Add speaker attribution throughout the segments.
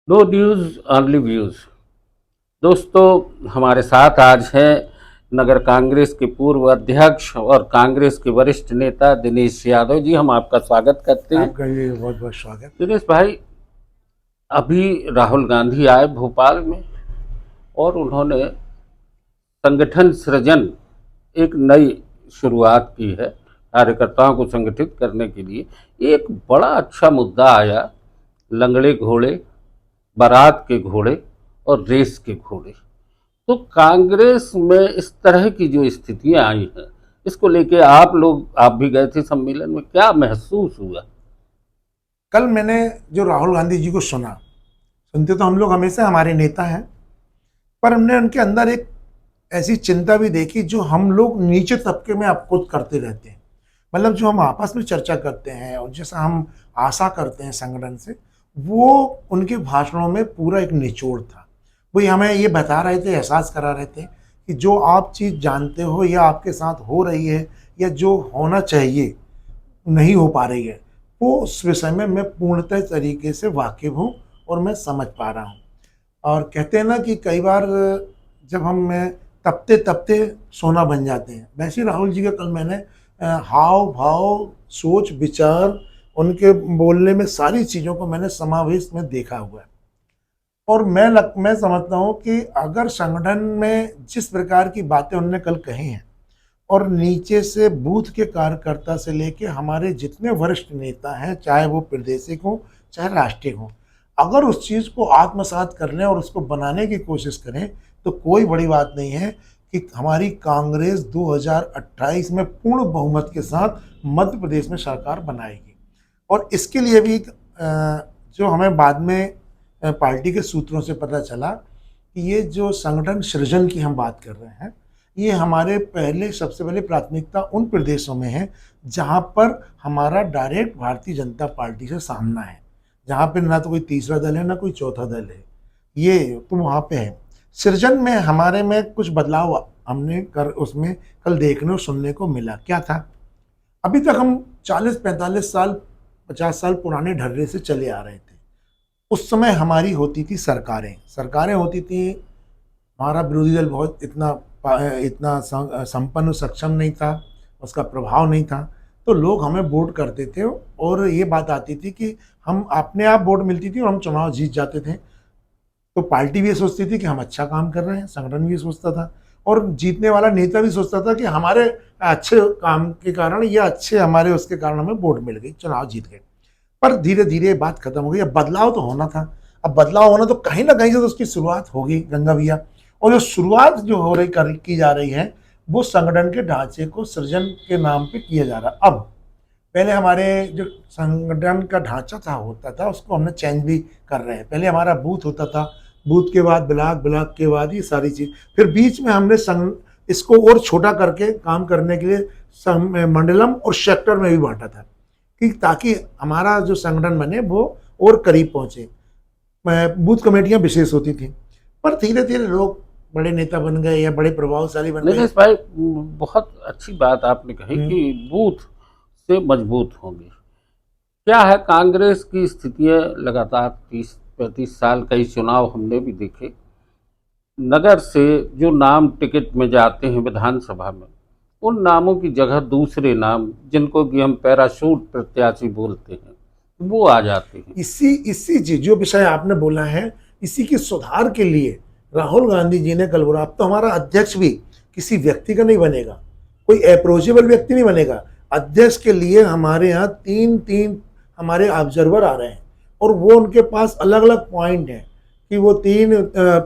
Speaker 1: No news only views. दोस्तों, हमारे साथ आज हैं नगर कांग्रेस के पूर्व अध्यक्ष और कांग्रेस के वरिष्ठ नेता दिनेश यादव जी। हम आपका स्वागत करते हैं।
Speaker 2: आपका भी बहुत बहुत स्वागत।
Speaker 1: दिनेश भाई, अभी राहुल गांधी आए भोपाल में और उन्होंने संगठन सृजन एक नई शुरुआत की है कार्यकर्ताओं को संगठित करने के लिए। एक बड़ा अच्छा मुद्दा आया, लंगड़े घोड़े, बारात के घोड़े और रेस के घोड़े। तो कांग्रेस में इस तरह की जो स्थितियां आई हैं, इसको लेके आप भी गए थे सम्मेलन में, क्या महसूस हुआ?
Speaker 2: कल मैंने जो राहुल गांधी जी को सुनते तो हम लोग हमेशा हमारे नेता हैं, पर हमने उनके अंदर एक ऐसी चिंता भी देखी जो हम लोग नीचे तबके में अब खुद करते रहते हैं। मतलब जो हम आपस में चर्चा करते हैं और जैसा हम आशा करते हैं संगठन से, वो उनके भाषणों में पूरा एक निचोड़ था। वो हमें ये बता रहे थे, एहसास करा रहे थे कि जो आप चीज़ जानते हो या आपके साथ हो रही है या जो होना चाहिए नहीं हो पा रही है, वो उस विषय में मैं पूर्णतः तरीके से वाकिफ हूँ और मैं समझ पा रहा हूँ। और कहते हैं ना कि कई बार जब हम तपते तपते सोना बन जाते हैं, वैसे राहुल जी का कल मैंने हाव भाव, सोच विचार, उनके बोलने में सारी चीज़ों को मैंने समावेश में देखा हुआ है। और मैं समझता हूँ कि अगर संगठन में जिस प्रकार की बातें उन्होंने कल कही हैं और नीचे से बूथ के कार्यकर्ता से लेके हमारे जितने वरिष्ठ नेता हैं, चाहे वो प्रादेशिक हों चाहे राष्ट्रीय हों, अगर उस चीज़ को आत्मसात कर लें और उसको बनाने की कोशिश करें तो कोई बड़ी बात नहीं है कि हमारी कांग्रेस 2028 में पूर्ण बहुमत के साथ मध्य प्रदेश में सरकार बनाएगी। और इसके लिए भी जो हमें बाद में पार्टी के सूत्रों से पता चला कि ये जो संगठन सृजन की हम बात कर रहे हैं, ये हमारे सबसे पहले प्राथमिकता उन प्रदेशों में है जहाँ पर हमारा डायरेक्ट भारतीय जनता पार्टी से सामना है, जहाँ पर ना तो कोई तीसरा दल है ना कोई चौथा दल है। ये तो वहाँ पे है। सृजन में हमारे में कुछ बदलाव हमने उसमें कल देखने और सुनने को मिला। क्या था? अभी तक हम 40-45 साल 50 साल पुराने ढर्रे से चले आ रहे थे। उस समय हमारी होती थी सरकारें होती थी। हमारा विरोधी दल बहुत इतना संपन्न सक्षम नहीं था, उसका प्रभाव नहीं था, तो लोग हमें वोट करते थे और ये बात आती थी कि हम अपने आप वोट मिलती थी और हम चुनाव जीत जाते थे। तो पार्टी भी ये सोचती थी कि हम अच्छा काम कर रहे हैं, संगठन भी सोचता था और जीतने वाला नेता भी सोचता था कि हमारे अच्छे काम के कारण या अच्छे हमारे उसके कारण हमें वोट मिल गई, चुनाव जीत गए। पर धीरे धीरे बात खत्म हो गई। अब बदलाव तो होना था। अब बदलाव होना तो कहीं ना कहीं से तो उसकी शुरुआत होगी गंगा भैया। और जो शुरुआत जो हो रही की जा रही है, वो संगठन के ढांचे को सृजन के नाम पे किया जा रहा है। अब पहले हमारे जो संगठन का ढांचा होता था उसको हमने चेंज भी कर रहे हैं। पहले हमारा बूथ होता था, बूथ के बाद ब्लॉक, ब्लॉक के बाद ये सारी चीज़, फिर बीच में हमने इसको और छोटा करके काम करने के लिए मंडलम और सेक्टर में भी बांटा था कि ताकि हमारा जो संगठन बने वो और करीब पहुँचे। बूथ कमेटियाँ विशेष होती थी, पर धीरे धीरे लोग बड़े नेता बन गए या बड़े प्रभावशाली बन गए।
Speaker 1: दिनेश भाई, बहुत अच्छी बात आपने कही कि बूथ से मजबूत होंगे। क्या है, कांग्रेस की स्थितियां लगातार 30-35 साल कई चुनाव हमने भी देखे। नगर से जो नाम टिकट में जाते हैं विधानसभा में, उन नामों की जगह दूसरे नाम, जिनको कि हम पैराशूट प्रत्याशी बोलते हैं, वो आ जाते हैं।
Speaker 2: इसी चीज जो विषय आपने बोला है, इसी के सुधार के लिए राहुल गांधी जी ने कल बोला, अब तो हमारा अध्यक्ष भी किसी व्यक्ति का नहीं बनेगा, कोई अप्रोचेबल व्यक्ति नहीं बनेगा। अध्यक्ष के लिए हमारे यहाँ तीन हमारे ऑब्जर्वर आ रहे हैं और वो उनके पास अलग अलग पॉइंट हैं कि वो 3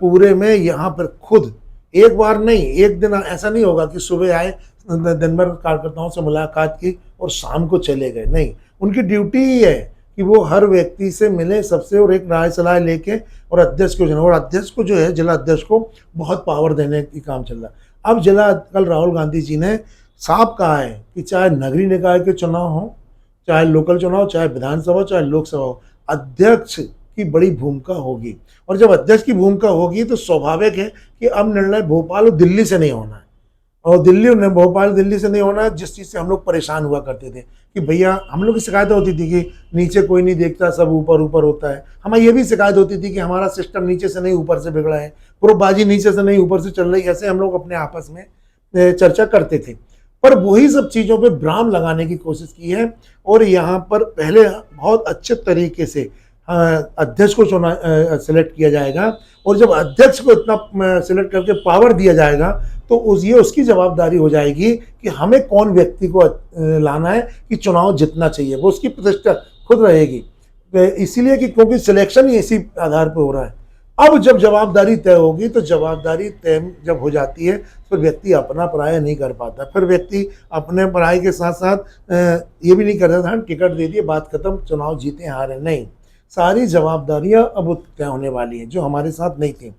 Speaker 2: पूरे में यहाँ पर खुद एक बार नहीं, एक दिन ऐसा नहीं होगा कि सुबह आए, दिन भर कार्यकर्ताओं से मुलाकात की और शाम को चले गए। नहीं, उनकी ड्यूटी ही है कि वो हर व्यक्ति से मिले, सबसे, और एक राय सलाह लेके और अध्यक्ष को और अध्यक्ष को जो है जिला अध्यक्ष को बहुत पावर देने की काम चल रहा है। अब कल राहुल गांधी जी ने साफ कहा है कि चाहे नगरीय निकाय के चुनाव हो, चाहे लोकल चुनाव, चाहे विधानसभा, चाहे लोकसभा हो, अध्यक्ष की बड़ी भूमिका होगी। और जब अध्यक्ष की भूमिका होगी तो स्वाभाविक है कि अब निर्णय भोपाल और दिल्ली से नहीं होना है, और दिल्ली ने भोपाल दिल्ली से नहीं होना, जिस चीज़ से हम लोग परेशान हुआ करते थे कि भैया हम लोग की शिकायत होती थी कि नीचे कोई नहीं देखता, सब ऊपर ऊपर होता है। हमें ये भी शिकायत होती थी कि हमारा सिस्टम नीचे से नहीं ऊपर से बिगड़ा है, प्रोबाजी नीचे से नहीं ऊपर से चल रही है। ऐसे हम लोग अपने आपस में चर्चा करते थे, पर वही सब चीज़ों पे भ्राम लगाने की कोशिश की है। और यहाँ पर पहले बहुत अच्छे तरीके से अध्यक्ष को चुना सिलेक्ट किया जाएगा, और जब अध्यक्ष को इतना सिलेक्ट करके पावर दिया जाएगा तो ये उसकी जवाबदारी हो जाएगी कि हमें कौन व्यक्ति को लाना है कि चुनाव जितना चाहिए, वो उसकी प्रतिष्ठा खुद रहेगी। इसीलिए कि क्योंकि सिलेक्शन ही इसी आधार पर हो रहा है। अब जब जवाबदारी तय होगी तो जवाबदारी तय जब हो जाती है फिर व्यक्ति अपना पराया नहीं कर पाता, फिर व्यक्ति अपने पराये के साथ साथ ये भी नहीं करता था टिकट दे दिए बात खत्म, चुनाव जीते हारे, नहीं। सारी जवाबदारियां अब तय होने वाली हैं जो हमारे साथ नहीं थी।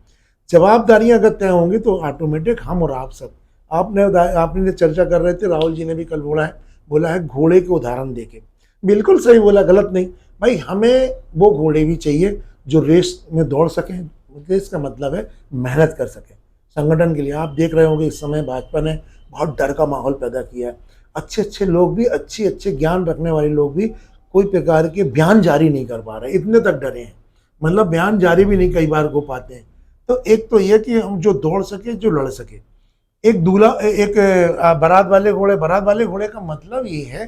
Speaker 2: जवाबदारियां अगर तय होंगी तो ऑटोमेटिक हम और आप सब, आपने चर्चा कर रहे थे, राहुल जी ने भी कल बोला है घोड़े के उदाहरण देके, बिल्कुल सही बोला, गलत नहीं भाई। हमें वो घोड़े भी चाहिए जो रेस में दौड़ सकें। रेस का मतलब है मेहनत कर सकें संगठन के लिए। आप देख रहे होंगे इस समय भाजपा ने बहुत डर का माहौल पैदा किया है। अच्छे लोग भी, अच्छे ज्ञान रखने वाले लोग भी कोई प्रकार के बयान जारी नहीं कर पा रहे, इतने तक डरे हैं, मतलब बयान जारी भी नहीं कई बार हो पाते हैं। तो एक तो ये कि हम जो दौड़ सके, जो लड़ सके। एक बारात वाले घोड़े का मतलब ये है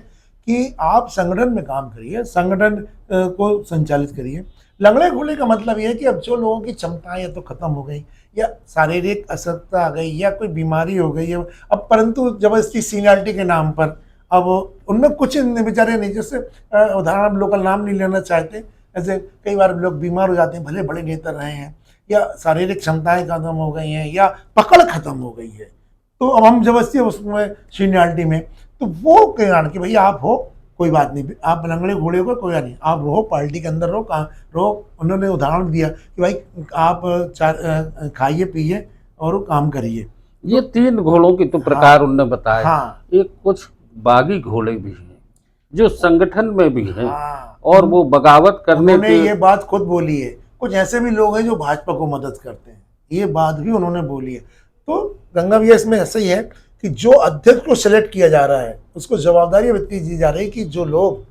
Speaker 2: कि आप संगठन में काम करिए, संगठन को संचालित करिए। लंगड़े घोड़े का मतलब ये है कि अब जो लोगों की क्षमताएं या तो खत्म हो गई, या शारीरिक असुस्थता आ गई, या कोई बीमारी हो गई है, अब परंतु जबरदस्ती सीनियरिटी के नाम पर अब उनमें कुछ बेचारे नहीं, जैसे उदाहरण हम लोकल नाम नहीं लेना चाहते, ऐसे कई बार लोग बीमार हो जाते हैं, भले बड़े नेता रहे हैं, या शारीरिक क्षमताएं खत्म हो गई हैं, या पकड़ खत्म हो गई है, तो अब हम जबरदस्ती उसमें सीनियरिटी में, तो वो कहना कि भैया आप हो, कोई बात नहीं, आप लंगड़े घोड़े को कोई नहीं, आप रहो पार्टी के अंदर, रहो कहाँ रहो। उन्होंने उदाहरण दिया कि भाई आप खाइए पिए और काम करिए।
Speaker 1: ये 3 घोड़ों की तो प्रकार उनने बताया।
Speaker 2: हाँ,
Speaker 1: एक कुछ बागी घोड़े भी हैं जो संगठन में भी हैं,
Speaker 2: हाँ,
Speaker 1: और वो बगावत करने
Speaker 2: उन्होंने
Speaker 1: के,
Speaker 2: ये बात खुद बोली है। कुछ ऐसे भी लोग हैं जो भाजपा को मदद करते हैं, ये बात भी उन्होंने बोली है। तो गंगा भैया इसमें ऐसा ही है कि जो अध्यक्ष को सिलेक्ट किया जा रहा है उसको जवाबदारी व्यक्ति दी जा रही है कि जो लोग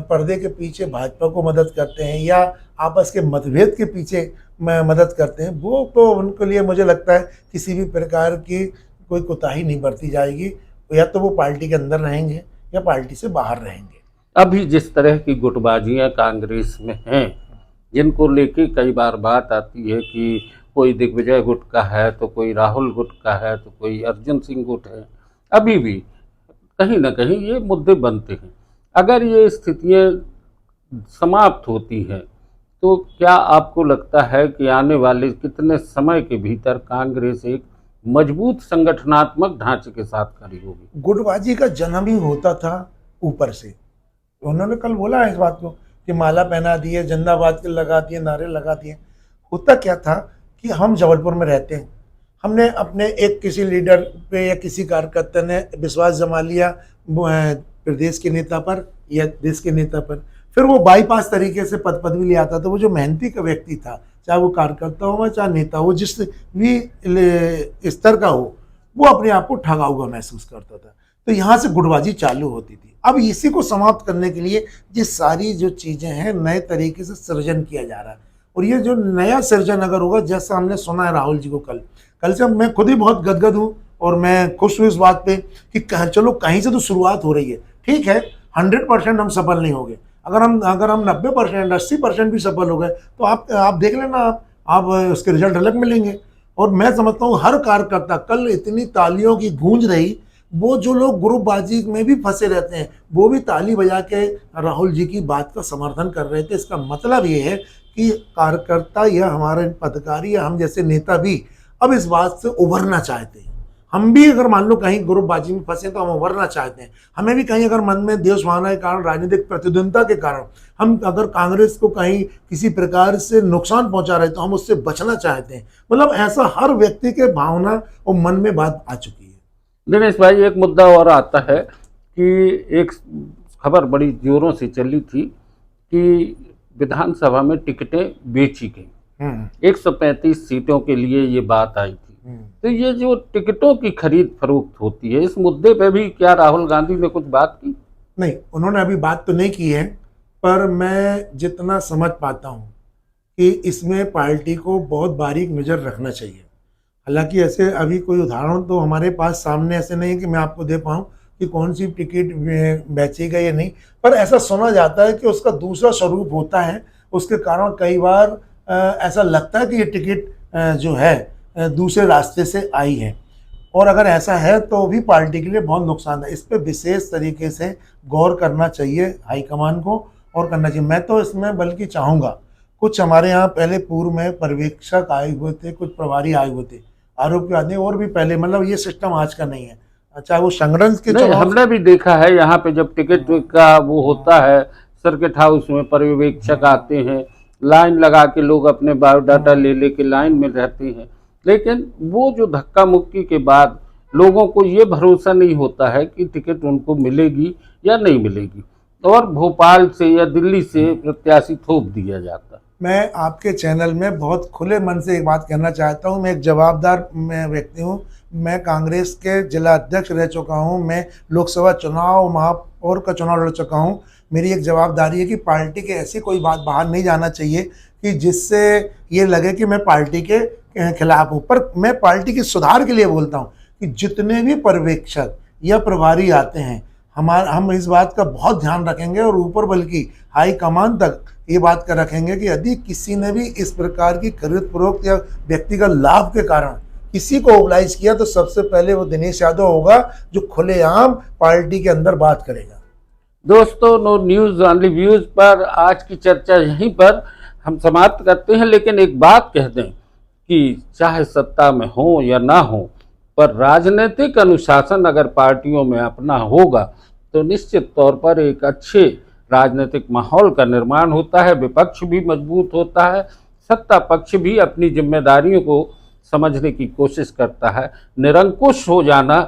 Speaker 2: पर्दे के पीछे भाजपा को मदद करते हैं या आपस के मतभेद के पीछे मदद करते हैं, वो तो उनके लिए मुझे लगता है किसी भी प्रकार की कोई कोताही नहीं बरती जाएगी। या तो वो पार्टी के अंदर रहेंगे या पार्टी से बाहर रहेंगे।
Speaker 1: अभी जिस तरह की गुटबाजियां कांग्रेस में हैं, जिनको लेके कई बार बात आती है कि कोई दिग्विजय गुट का है, तो कोई राहुल गुट का है, तो कोई अर्जुन सिंह गुट है, अभी भी कहीं ना कहीं ये मुद्दे बनते हैं। अगर ये स्थितियां समाप्त होती हैं तो क्या आपको लगता है कि आने वाले कितने समय के भीतर कांग्रेस एक मजबूत संगठनात्मक ढांचे के साथ खड़ी होगी?
Speaker 2: गुटबाजी का जन्म ही होता था ऊपर से। उन्होंने कल बोला है इस बात को कि माला पहना दिए, जिंदाबाद के लगा दिए, नारे लगा दिए। होता क्या था कि हम जबलपुर में रहते हैं, हमने अपने एक किसी लीडर पे या किसी कार्यकर्ता ने विश्वास जमा लिया प्रदेश के नेता पर या देश के नेता पर, फिर वो बाईपास तरीके से पद पदवी ले आता था। वो जो मेहनती का व्यक्ति था, चाहे वो कार्यकर्ता हो चाहे नेता हो, जिस भी स्तर का हो, वो अपने आप को ठगा हुआ महसूस करता था। तो यहाँ से गुटबाजी चालू होती थी। अब इसी को समाप्त करने के लिए ये सारी जो चीज़ें हैं नए तरीके से सृजन किया जा रहा है। और ये जो नया सृजन अगर होगा, जैसा हमने सुना है राहुल जी को कल से मैं खुद ही बहुत गदगद हूँ और मैं खुश हूँ इस बात पे कि चलो कहीं से तो शुरुआत हो रही है। ठीक है, 100% हम सफल नहीं होंगे, अगर हम 90% 80% भी सफल हो गए तो आप देख लेना, आप उसके रिजल्ट अलग मिलेंगे। और मैं समझता हूँ हर कार्यकर्ता, कल इतनी तालियों की गूंज रही, वो जो लोग ग्रुपबाजी में भी फंसे रहते हैं वो भी ताली बजा के राहुल जी की बात का समर्थन कर रहे थे। इसका मतलब ये है कि कार्यकर्ता या हमारे पदाधिकारी या हम जैसे नेता भी अब इस बात से उभरना चाहते हैं। हम भी अगर मान लो कहीं ग्रुपबाजी में फंसे तो हम उभरना चाहते हैं। हमें भी कहीं अगर मन में देश भावना के कारण, राजनीतिक प्रतिद्वंदता के कारण हम अगर कांग्रेस को कहीं किसी प्रकार से नुकसान पहुंचा रहे तो हम उससे बचना चाहते हैं। मतलब ऐसा हर व्यक्ति के भावना और मन में बात आ चुकी है।
Speaker 1: दिनेश भाई, एक मुद्दा और आता है कि एक खबर बड़ी जोरों से चली थी कि विधानसभा में टिकटें बेची गई। 135 सीटों के लिए ये बात आई थी। तो ये जो टिकटों की खरीद फरोख्त होती है, इस मुद्दे पे भी क्या राहुल गांधी ने कुछ बात की?
Speaker 2: नहीं, उन्होंने अभी बात तो नहीं की है, पर मैं जितना समझ पाता हूँ कि इसमें पार्टी को बहुत बारीक नज़र रखना चाहिए। हालांकि ऐसे अभी कोई उदाहरण तो हमारे पास सामने ऐसे नहीं है कि मैं आपको दे पाऊँ कि कौन सी टिकट बेची गई या नहीं, पर ऐसा सुना जाता है कि उसका दूसरा स्वरूप होता है। उसके कारण कई बार ऐसा लगता है कि ये टिकट जो है दूसरे रास्ते से आई है, और अगर ऐसा है तो भी पार्टी के लिए बहुत नुकसान है। इस पर विशेष तरीके से गौर करना चाहिए हाईकमान को, और करना चाहिए। मैं तो इसमें बल्कि चाहूँगा, कुछ हमारे यहाँ पहले पूर्व में पर्यवेक्षक आए हुए थे, कुछ प्रभारी आए हुए थे आरोप के आदमी, और भी पहले, मतलब ये सिस्टम आज का नहीं है। चाहे वो संगठन के
Speaker 1: नहीं,
Speaker 2: चुनाव,
Speaker 1: हमने भी देखा है यहाँ पे जब टिकट का वो होता है सर्किट हाउस में, पर्यवेक्षक आते हैं, लाइन लगा के लोग अपने बायोडाटा ले लेके लाइन में रहते हैं, लेकिन वो जो धक्का मुक्की के बाद लोगों को ये भरोसा नहीं होता है कि टिकट उनको मिलेगी या नहीं मिलेगी, और भोपाल से या दिल्ली से प्रत्याशी थोप दिया जाता है।
Speaker 2: मैं आपके चैनल में बहुत खुले मन से एक बात कहना चाहता हूँ। मैं एक जवाबदार व्यक्ति हूँ। मैं कांग्रेस के जिला अध्यक्ष रह चुका हूँ। मैं लोकसभा चुनाव, महापौर का चुनाव लड़ चुका हूँ। मेरी एक जवाबदारी है कि पार्टी के ऐसी कोई बात बाहर नहीं जाना चाहिए कि जिससे ये लगे कि मैं पार्टी के खिलाफ हूँ। पर मैं पार्टी के सुधार के लिए बोलता हूँ कि जितने भी पर्यवेक्षक या प्रभारी आते हैं, हम इस बात का बहुत ध्यान रखेंगे, और ऊपर बल्कि हाईकमान तक ये बात का रखेंगे कि यदि किसी ने भी इस प्रकार की खरीद फरोख्त या व्यक्तिगत लाभ के कारण किसी को ओबलाइज किया, तो सबसे पहले वो दिनेश यादव होगा, जो खुलेआम पार्टी के अंदर बात करेगा।
Speaker 1: दोस्तों, नो न्यूज़ ओनली व्यूज पर आज की चर्चा यहीं पर हम समाप्त करते हैं, लेकिन एक बात कह दें कि चाहे सत्ता में हो या ना हो, पर राजनीतिक अनुशासन अगर पार्टियों में अपना होगा तो निश्चित तौर पर एक अच्छे राजनीतिक माहौल का निर्माण होता है, विपक्ष भी मजबूत होता है, सत्ता पक्ष भी अपनी जिम्मेदारियों को समझने की कोशिश करता है। निरंकुश हो जाना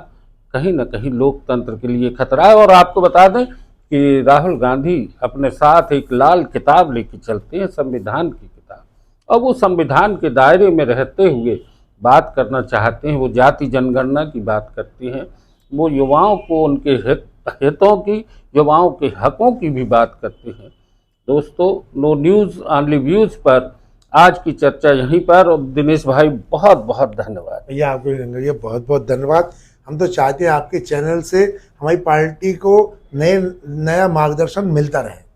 Speaker 1: कहीं ना कहीं लोकतंत्र के लिए खतरा है। और आपको बता दें कि राहुल गांधी अपने साथ एक लाल किताब लेके चलते हैं, संविधान की किताब, और वो संविधान के दायरे में रहते हुए बात करना चाहते हैं। वो जाति जनगणना की बात करते हैं, वो युवाओं को उनके हितों की, युवाओं के हकों की भी बात करते हैं। दोस्तों, नो न्यूज़ ओनली व्यूज पर आज की चर्चा यहीं पर, और दिनेश भाई बहुत बहुत धन्यवाद।
Speaker 2: भैया आपको ये बहुत बहुत धन्यवाद। हम तो चाहते हैं आपके चैनल से हमारी पार्टी को नया मार्गदर्शन मिलता रहे।